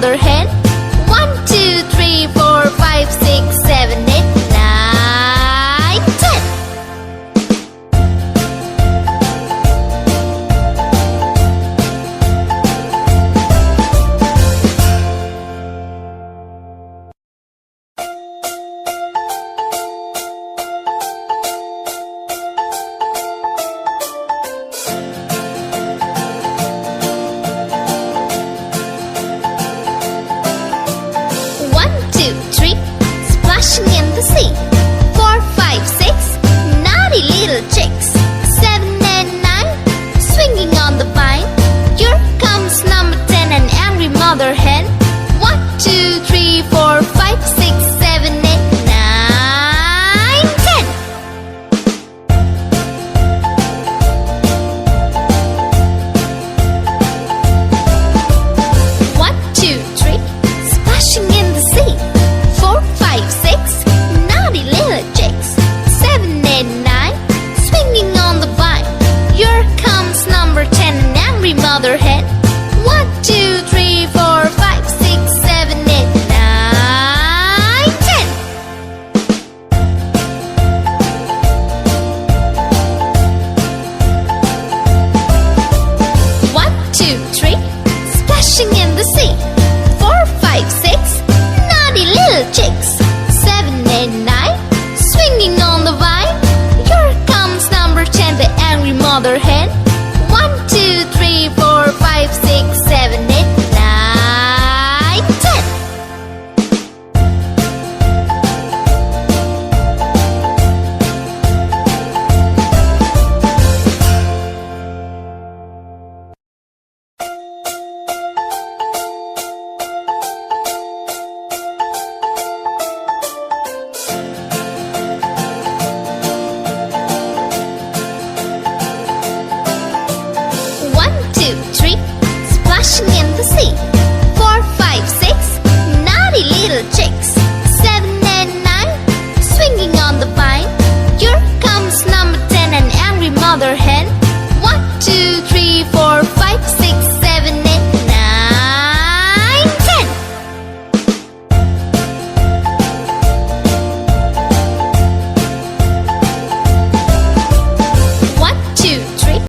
mother hen. 1, 2, 3, 4, 5, 6, 7, 8, 9, 10. Splashing in the sea. 4, 5, 6, naughty little chicks. 7 and 9, swinging on the vine. Here comes number 10, an angry mother hen. 1, 2, 3, 4, 5, 6, 7, 8, 9, 10. One, two, three, splashing in the sea. 4, 5, 6, naughty little chicks. 7 and 9, swinging on the vine. Here comes number 10, an angry mother hen. 1, 2, 3, 4, 5, 6, 7, 8, 9, 10. One, two, three, splashing in the sea. 4, 5, 6, naughty little chicks. 7 and 9, swinging on the vine. Here comes number 10, the angry mother hen.